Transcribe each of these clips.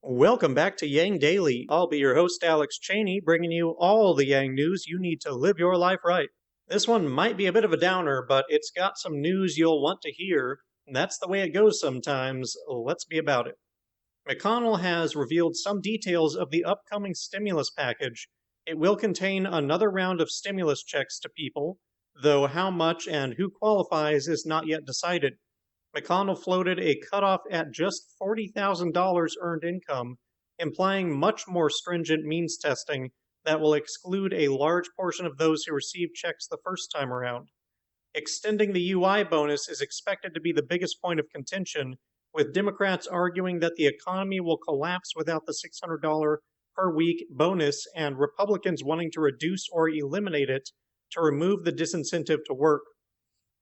Welcome back to Yang Daily. I'll be your host, Alex Cheney, bringing you all the Yang news you need to live your life right. This one might be a bit of a downer, but it's got some news you'll want to hear. That's the way it goes sometimes. Let's be about it. McConnell has revealed some details of the upcoming stimulus package. It will contain another round of stimulus checks to people, though how much and who qualifies is not yet decided. McConnell floated a cutoff at just $40,000 earned income, implying much more stringent means testing that will exclude a large portion of those who received checks the first time around. Extending the UI bonus is expected to be the biggest point of contention, with Democrats arguing that the economy will collapse without the $600 per week bonus and Republicans wanting to reduce or eliminate it to remove the disincentive to work.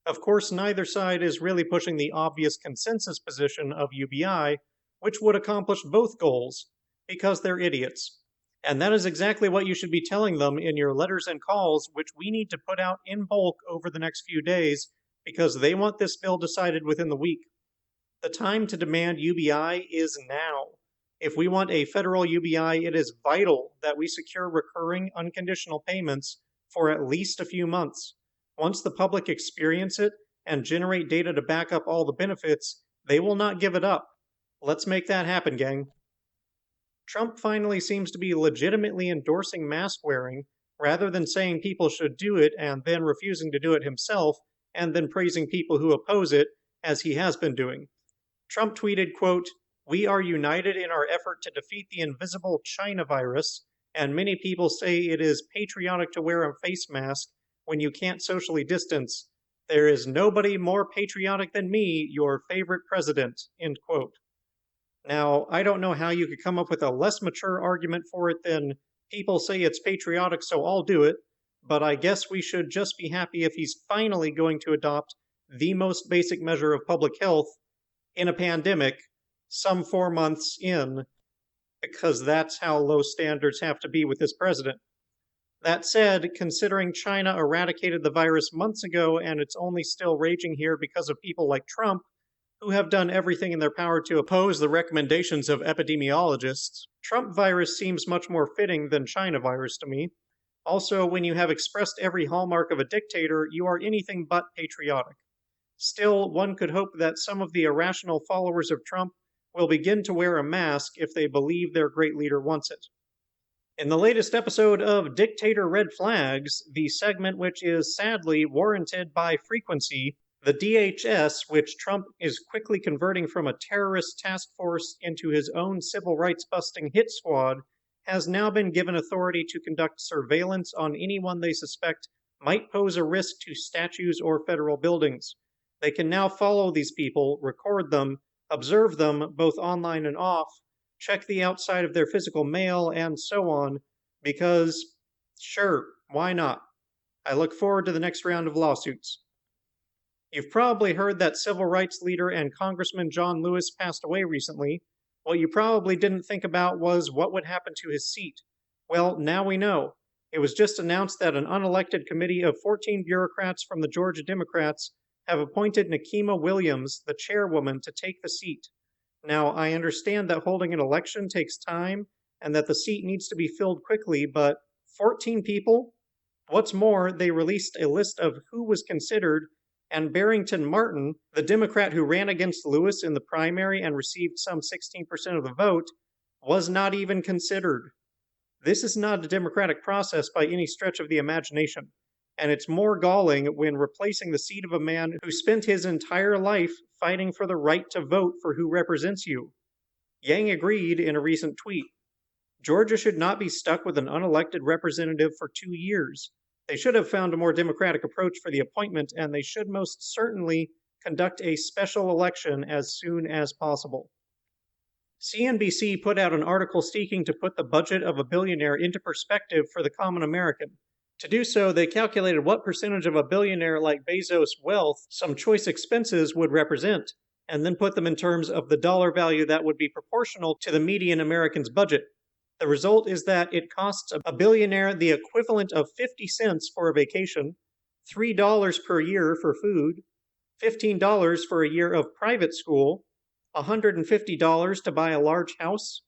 Of course, neither side is really pushing the obvious consensus position of UBI, which would accomplish both goals, because they're idiots. And that is exactly what you should be telling them in your letters and calls, which we need to put out in bulk over the next few days, because they want this bill decided within the week. The time to demand UBI is now. If we want a federal UBI, it is vital that we secure recurring unconditional payments for at least a few months. Once the public experience it and generate data to back up all the benefits, they will not give it up. Let's make that happen, gang. Trump finally seems to be legitimately endorsing mask wearing, rather than saying people should do it and then refusing to do it himself, and then praising people who oppose it, as he has been doing. Trump tweeted, quote, "We are united in our effort to defeat the invisible China virus, and many people say it is patriotic to wear a face mask when you can't socially distance. There is nobody more patriotic than me, your favorite president," end quote. Now, I don't know how you could come up with a less mature argument for it than people say it's patriotic, so I'll do it, but I guess we should just be happy if he's finally going to adopt the most basic measure of public health in a pandemic some 4 months in, because that's how low standards have to be with this president. That said, considering China eradicated the virus months ago and it's only still raging here because of people like Trump, who have done everything in their power to oppose the recommendations of epidemiologists, Trump virus seems much more fitting than China virus to me. Also, when you have expressed every hallmark of a dictator, you are anything but patriotic. Still, one could hope that some of the irrational followers of Trump will begin to wear a mask if they believe their great leader wants it. In the latest episode of Dictator Red Flags, the segment which is sadly warranted by frequency, the DHS, which Trump is quickly converting from a terrorist task force into his own civil rights busting hit squad, has now been given authority to conduct surveillance on anyone they suspect might pose a risk to statues or federal buildings. They can now follow these people, record them, observe them both online and off, check the outside of their physical mail, and so on, because, sure, why not? I look forward to the next round of lawsuits. You've probably heard that civil rights leader and Congressman John Lewis passed away recently. What you probably didn't think about was what would happen to his seat. Well, now we know. It was just announced that an unelected committee of 14 bureaucrats from the Georgia Democrats have appointed Nikema Williams, the chairwoman, to take the seat. Now, I understand that holding an election takes time and that the seat needs to be filled quickly, but 14 people? What's more, they released a list of who was considered, and Barrington Martin, the Democrat who ran against Lewis in the primary and received some 16% of the vote, was not even considered. This is not a democratic process by any stretch of the imagination, and it's more galling when replacing the seat of a man who spent his entire life fighting for the right to vote for who represents you. Yang agreed in a recent tweet. Georgia should not be stuck with an unelected representative for 2 years. They should have found a more democratic approach for the appointment, and they should most certainly conduct a special election as soon as possible. CNBC put out an article seeking to put the budget of a billionaire into perspective for the common American. To do so, they calculated what percentage of a billionaire like Bezos' wealth some choice expenses would represent, and then put them in terms of the dollar value that would be proportional to the median American's budget. The result is that it costs a billionaire the equivalent of 50 cents for a vacation, $3 per year for food, $15 for a year of private school, $150 to buy a large house,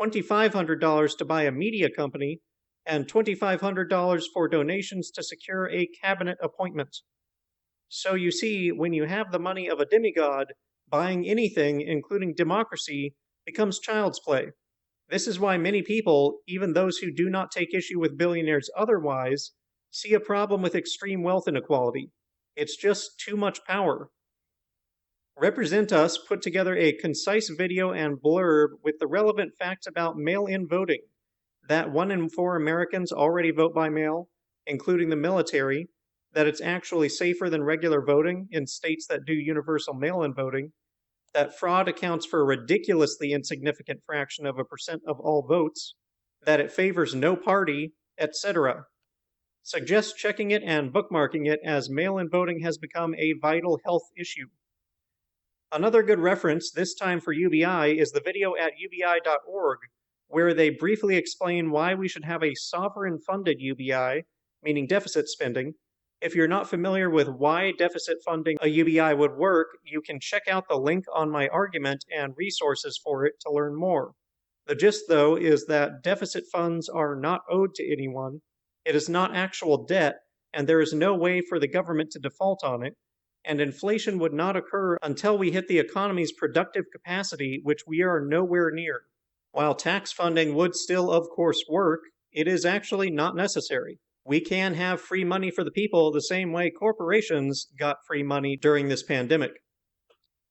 $2,500 to buy a media company, and $2,500 for donations to secure a cabinet appointment. So you see, when you have the money of a demigod, buying anything, including democracy, becomes child's play. This is why many people, even those who do not take issue with billionaires otherwise, see a problem with extreme wealth inequality. It's just too much power. Represent Us put together a concise video and blurb with the relevant facts about mail-in voting, that 1 in 4 Americans already vote by mail, including the military, that it's actually safer than regular voting in states that do universal mail-in voting, that fraud accounts for a ridiculously insignificant fraction of a percent of all votes, that it favors no party, etc. Suggest checking it and bookmarking it, as mail-in voting has become a vital health issue. Another good reference, this time for UBI, is the video at ubi.org, where they briefly explain why we should have a sovereign-funded UBI, meaning deficit spending. If you're not familiar with why deficit funding a UBI would work, you can check out the link on my argument and resources for it to learn more. The gist, though, is that deficit funds are not owed to anyone. It is not actual debt, and there is no way for the government to default on it, and inflation would not occur until we hit the economy's productive capacity, which we are nowhere near. While tax funding would still, of course, work, it is actually not necessary. We can have free money for the people the same way corporations got free money during this pandemic.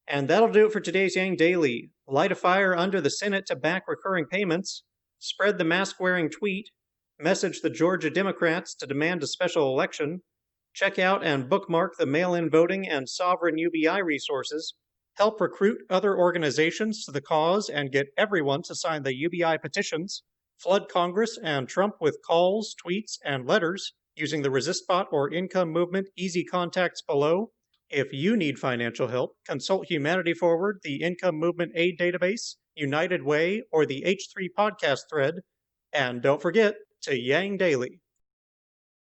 And that'll do it for today's Yang Daily. Light a fire under the Senate to back recurring payments, spread the mask-wearing tweet, message the Georgia Democrats to demand a special election, check out and bookmark the mail-in voting and sovereign UBI resources, help recruit other organizations to the cause and get everyone to sign the UBI petitions, flood Congress and Trump with calls, tweets, and letters using the ResistBot or Income Movement easy contacts below. If you need financial help, consult Humanity Forward, the Income Movement Aid Database, United Way, or the H3 podcast thread. And don't forget to Yang Daily.